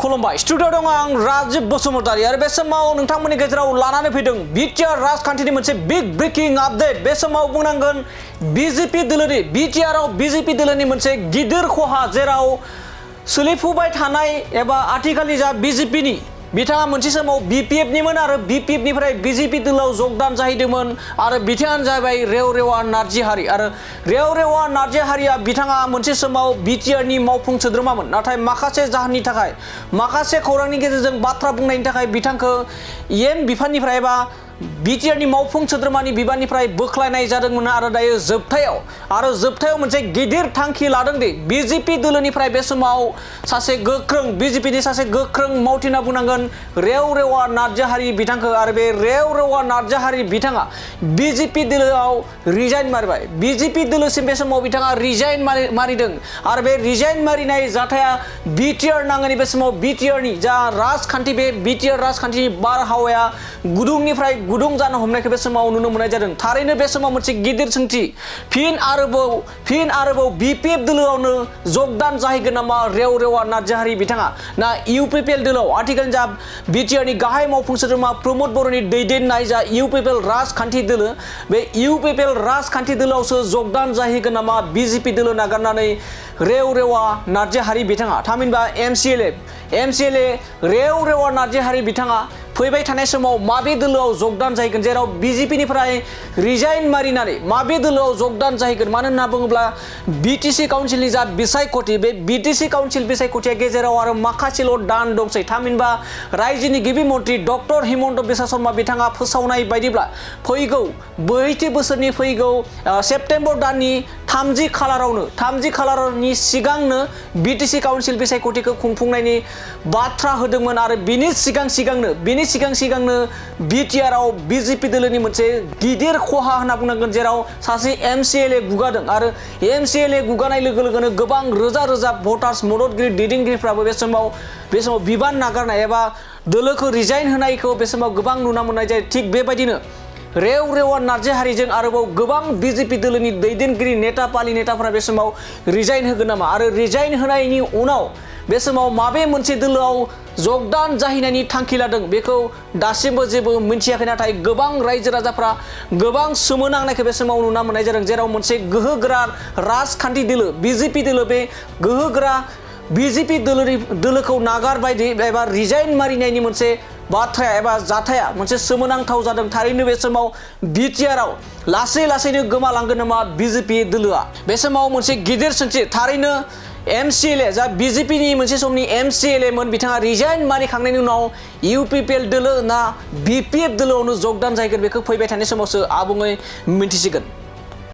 खुलुमबाय स्टुडिअ दं आं राजिब बसुमतारी आरो बे समाव नोंथांमोननि गेजेराव लानानै फैदों बिटिआर राजखान्थिनि मोनसे बिग ब्रेकिं आपडेट। बे समाव बुंनांगोन बिजेपि दोलोनि बिटिआरआव बिजेपि दोलोनि मोनसे गिदिर खहा, जेराव सोलिफुबाय थानाय एबा आथिखालनि जा बिजेपिनि बिथाङा मोनसे समाव बिपिएफनिमोन आरो बिपिएफनिफ्राय बिजेपि दोलोआव जगदान जाहैदोंमोन आरो बिथाङानो जाबाय रआव नार्जिहारि। आरो रआव नार्जिहारिया बिथाङा मोनसे समाव बिटिआरनि मावफुं सोद्रोमामोन, नाथाय माखासे जाहोननि थाखाय माखासे खौरांनि गेजेरजों बाथ्रा बुंनायनि थाखाय बिथांखौ एम बिफाननिफ्राय एबा बिटिआरनि मावफुं सोद्रोमानि बिबाननिफ्राय बोख्लायनाय जादोंमोन आरो दायो जोबथायाव मोनसे गिदिर थांखि लादों दि बिजेपि दोलोनिफ्राय बे समाव सासे गोख्रों बिजेपिनि सासे गोख्रों मावथि होनना बुंनांगोन रआव नार्जिहारि बिथांखौ। आरो बे रआव नार्जिहारि बिथाङा बिजेपि दोलोआव रिजाइन मारिबाय। बिजेपि दोलोसिम बे समाव बिथाङा रिजाइन मारिदों आरो बे रिजाइन मारिनाय जाथाया बिटिआर नाङैनि बे समाव बिटिआरनि जा राजखान्थि, बे बिटिआर राजखान्थिनि बारहावाया गुदुंनिफ्राय गुदुं जानो हमनायखौ बे समाव नुनो मोननाय जादों। थारैनो बे समाव मोनसे गिदिर सोंथि, फिन आरोबाव बिपिएफ दोलोआवनो जगदान जाहैगोन नामा रआव नार्जिहारि बिथाङा, ना इउपिपिएल दोलोआव आथिखालनि जा बिटिआरनि गाहाय मावफुं सोद्रोमा प्रमद बर'नि दैदेननाय जा इउपिपिएल राजखान्थि दोलो, बे इउपिपिएल राजखान्थि दोलोआवसो जगदान जाहैगोन नामा बिजेपि दोलो नागारनानै रआव नार्जिहारि बिथाङा। थामहिनबा एमसिएलए रआव नार्जिहारि बिथाङा फैबाय थानाय समाव माबे दोलोआव जगदान जाहैगोन, जेराव बिजेपिनिफ्राय रिजाइन मारिनानै माबे दोलोआव जगदान जाहैगोन। मानो होनना बुङोब्ला बिटिसि काउन्सिलनि जा बिसायख'थि, बे बिटिसि काउन्सिल बिसायख'थिया गेजेराव आरो माखासेल' दान दंसै। थामहिनबा रायजोनि गिबि मन्थ्रि डक्टर हिमन्त बिश्व शर्मा बिथाङा फोसावनाय बायदिब्ला फैगौ बैथि बोसोरनि फैगौ सेप्तेम्बर दाननि 30 खालारनि सिगांनो बिटिसि काउन्सिल बिसायख'थिखौ खुंफुंनायनि बाथ्रा होदोंमोन। आरो बिनि सिगांनो बिटिआरआव बिजेपि दोलोनि मोनसे गिदिर खहा होनना बुंनांगोन, जेराव सासे एमसिएलए गुगादों आरो एमसिएलए गुगानाय लोगो लोगोनो गोबां रोजा भटार्स मददगिरि दैदेनगिरिफ्राबो बे समाव बिबान नागारनाय एबा दोलोखौ रिजाइन होनायखौ बे समाव गोबां नुनो मोननाय जायो। थिग बेबायदिनो रआव नार्जिहारिजों आरोबाव गोबां बिजेपि दोलोनि दैदेनगिरि नेताफोरा बे समाव रिजाइन होगोन नामा, आरो रिजाइन होनायनि उनाव बे समाव माबे मोनसे दोलोआव जगदान जाहैनायनि थांखि लादों बेखौ दासिमबो जेबो मिन्थियाखै। नाथाय गोबां रायजो राजाफ्रा गोबां सोमोनांनायखौ बे समाव नुनो मोननाय जादों, जेराव मोनसे गोहोगोरा राजखान्थि दोलो बिजेपि दोलो, बे गोहोगोरा बिजेपि दोलोखौ नागारबाय एबा रिजाइन मारिनायनि मोनसे बाथ्राया एबा जाथाया मोनसे सोमोनांथाव जादों। थारैनो बे समाव बिटिआरआव लासैनो गोमालांगोन नामा बिजेपि दोलोआ, बे समाव मोनसे गिदिर सोंथि। थारैनो एमसिएलए जा बिजेपिनि मोनसे समनि एमसिएलए मोन, बिथाङा रिजाइन मारिखांनायनि उनाव इउपिपिएल दोलो ना बिपिएफ दोलोआवनो जगदान जाहैगोन बेखौ फैबाय थानाय समावसो आबुङै मिन्थिसिगोन।